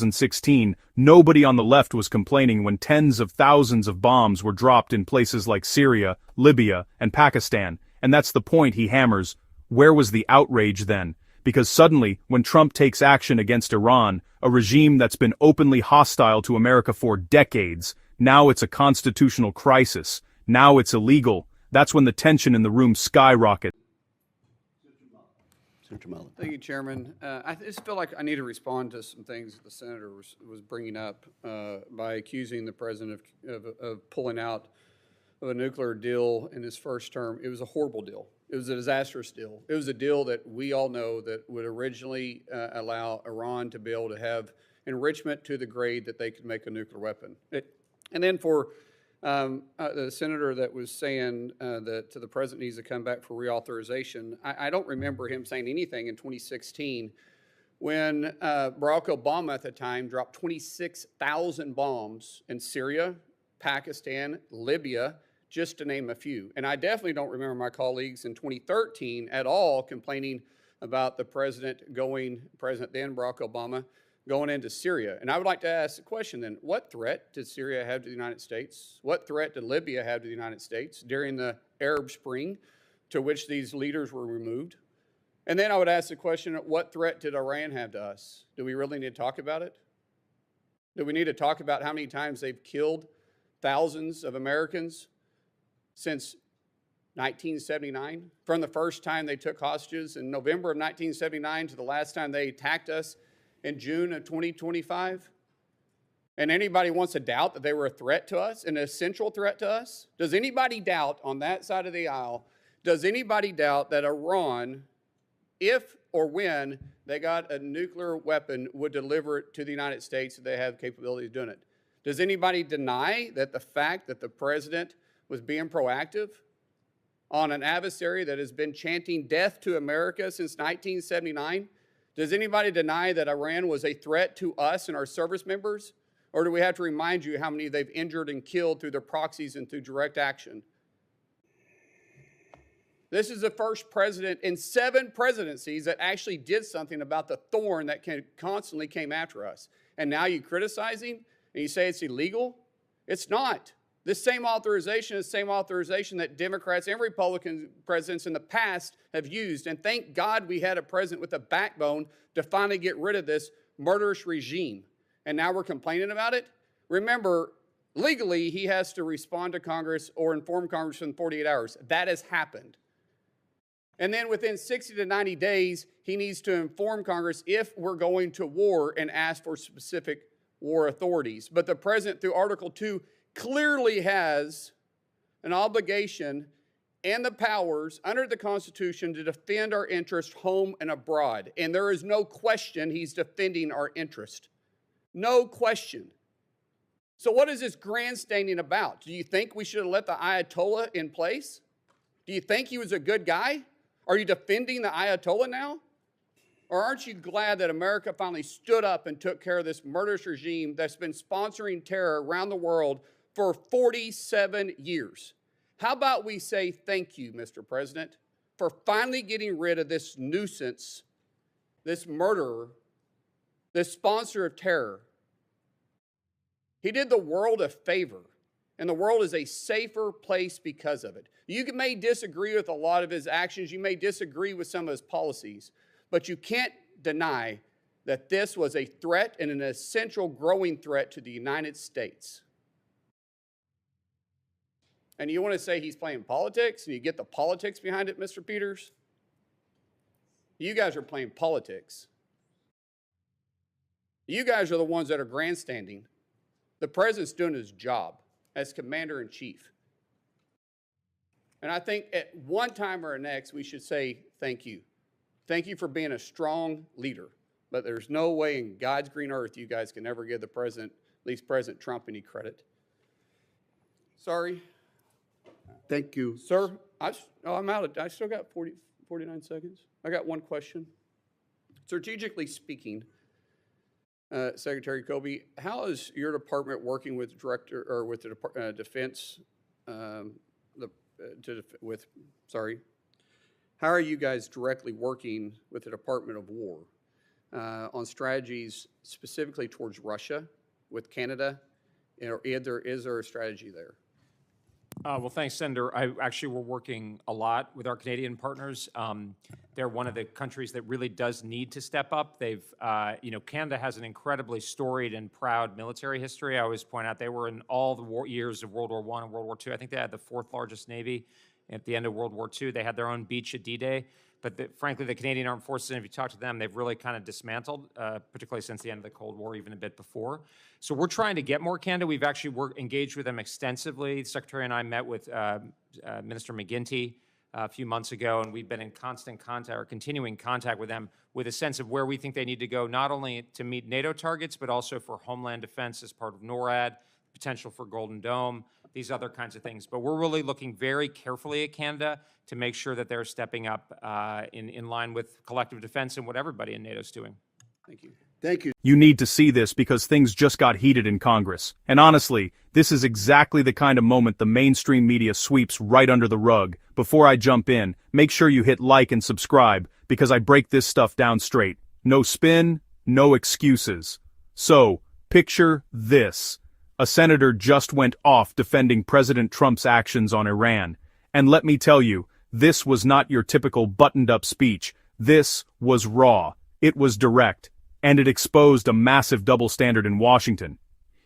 2016, nobody on the left was complaining when tens of thousands of bombs were dropped in places like Syria, Libya, and Pakistan, and that's the point he hammers. Where was the outrage then? Because suddenly, when Trump takes action against Iran, a regime that's been openly hostile to America for decades, now it's a constitutional crisis, now it's illegal, that's when the tension in the room skyrockets. Senator Mullin. Thank you, Chairman. I just feel like I need to respond to some things that the Senator was bringing up by accusing the President of pulling out of a nuclear deal in his first term. It was a horrible deal. It was a disastrous deal. It was a deal that we all know that would originally allow Iran to be able to have enrichment to the grade that they could make a nuclear weapon. And then for the senator that was saying that the president needs to come back for reauthorization, I don't remember him saying anything in 2016 when Barack Obama at the time dropped 26,000 bombs in Syria, Pakistan, Libya, just to name a few. And I definitely don't remember my colleagues in 2013 at all complaining about the president then Barack Obama, going into Syria. And I would like to ask the question then, what threat did Syria have to the United States? What threat did Libya have to the United States during the Arab Spring to which these leaders were removed? And then I would ask the question, what threat did Iran have to us? Do we really need to talk about it? Do we need to talk about how many times they've killed thousands of Americans since 1979? From the first time they took hostages in November of 1979 to the last time they attacked us in June of 2025? And anybody wants to doubt that they were a threat to us, an essential threat to us? Does anybody doubt on that side of the aisle, does anybody doubt that Iran, if or when they got a nuclear weapon, would deliver it to the United States if they have the capability of doing it? Does anybody deny that the fact that the president was being proactive on an adversary that has been chanting death to America since 1979? Does anybody deny that Iran was a threat to us and our service members? Or do we have to remind you how many they've injured and killed through their proxies and through direct action? This is the first president in 7 presidencies that actually did something about the thorn that constantly came after us. And now you're criticizing and you say it's illegal? It's not. This same authorization is the same authorization that Democrats and Republican presidents in the past have used. And thank God we had a president with a backbone to finally get rid of this murderous regime. And now we're complaining about it? Remember, legally, he has to respond to Congress or inform Congress within 48 hours. That has happened. And then within 60 to 90 days, he needs to inform Congress if we're going to war and ask for specific war authorities. But the president, through Article 2, clearly has an obligation and the powers under the Constitution to defend our interest home and abroad. And there is no question he's defending our interest. No question. So what is this grandstanding about? Do you think we should have let the Ayatollah in place? Do you think he was a good guy? Are you defending the Ayatollah now? Or aren't you glad that America finally stood up and took care of this murderous regime that's been sponsoring terror around the world for 47 years? How about we say thank you, Mr. President, for finally getting rid of this nuisance, this murderer, this sponsor of terror. He did the world a favor, and the world is a safer place because of it. You may disagree with a lot of his actions, you may disagree with some of his policies, but you can't deny that this was a threat and an essential growing threat to the United States. And you want to say he's playing politics and you get the politics behind it, Mr. Peters? You guys are playing politics. You guys are the ones that are grandstanding. The president's doing his job as commander-in-chief. And I think at one time or next, we should say thank you. Thank you for being a strong leader. But there's no way in God's green earth you guys can ever give the president, at least President Trump, any credit. Sorry. Thank you. Sir, I'm out. I still got 49 seconds. I got one question. Strategically speaking, Secretary Kobe, how is your department working with the Defense? How are you guys directly working with the Department of War on strategies specifically towards Russia with Canada? Or is there a strategy there? Well, thanks, Senator. We're working a lot with our Canadian partners. They're one of the countries that really does need to step up. Canada has an incredibly storied and proud military history. I always point out they were in all the years of World War I and World War II. I think they had the fourth largest Navy at the end of World War II. They had their own beach at D-Day. But frankly, the Canadian Armed Forces, and if you talk to them, they've really kind of dismantled, particularly since the end of the Cold War, even a bit before. So we're trying to get more Canada. We've actually engaged with them extensively. The Secretary and I met with Minister McGuinty a few months ago, and we've been in constant contact, or continuing contact with them, with a sense of where we think they need to go, not only to meet NATO targets, but also for homeland defense as part of NORAD, potential for Golden Dome, these other kinds of things. But we're really looking very carefully at Canada to make sure that they're stepping up in line with collective defense and what everybody in NATO is doing. Thank you. Thank you. You need to see this because things just got heated in Congress. And honestly, this is exactly the kind of moment the mainstream media sweeps right under the rug. Before I jump in, make sure you hit like and subscribe because I break this stuff down straight. No spin, no excuses. So, picture this. A senator just went off defending President Trump's actions on Iran. And let me tell you, this was not your typical buttoned-up speech. This was raw. It was direct. And it exposed a massive double standard in Washington.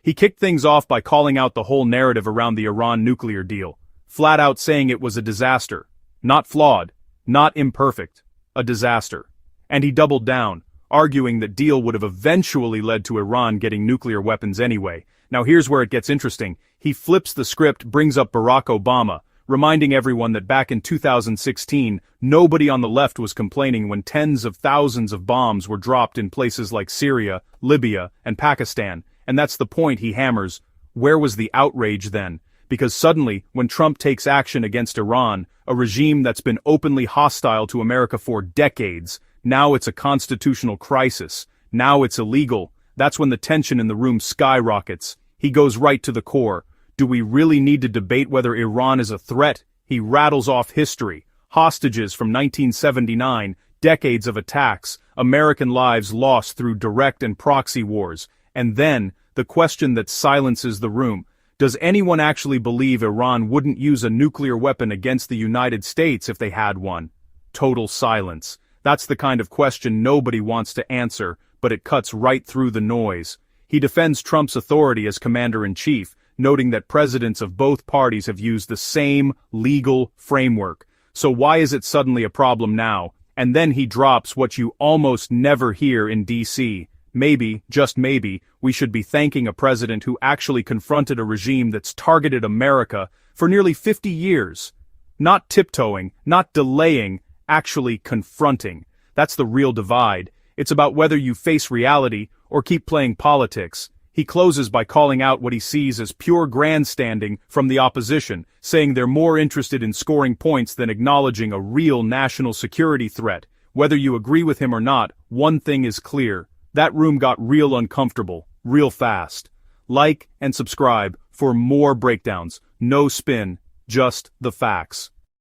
He kicked things off by calling out the whole narrative around the Iran nuclear deal, flat out saying it was a disaster. Not flawed, not imperfect, a disaster. And he doubled down, arguing that deal would have eventually led to Iran getting nuclear weapons anyway. Now here's where it gets interesting. He flips the script, brings up Barack Obama, reminding everyone that back in 2016, nobody on the left was complaining when tens of thousands of bombs were dropped in places like Syria, Libya, and Pakistan. And that's the point he hammers. Where was the outrage then? Because suddenly, when Trump takes action against Iran, a regime that's been openly hostile to America for decades, now it's a constitutional crisis. Now it's illegal. That's when the tension in the room skyrockets. He goes right to the core. Do we really need to debate whether Iran is a threat? He rattles off history. Hostages from 1979, decades of attacks, American lives lost through direct and proxy wars. And then, the question that silences the room. Does anyone actually believe Iran wouldn't use a nuclear weapon against the United States if they had one? Total silence. That's the kind of question nobody wants to answer, but it cuts right through the noise. He defends Trump's authority as commander-in-chief, noting that presidents of both parties have used the same legal framework. So why is it suddenly a problem now? And then he drops what you almost never hear in D.C. Maybe, just maybe, we should be thanking a president who actually confronted a regime that's targeted America for nearly 50 years. Not tiptoeing, not delaying, actually confronting. That's the real divide. It's about whether you face reality or keep playing politics. He closes by calling out what he sees as pure grandstanding from the opposition, saying they're more interested in scoring points than acknowledging a real national security threat. Whether you agree with him or not, one thing is clear. That room got real uncomfortable, real fast. Like and subscribe for more breakdowns. No spin, just the facts.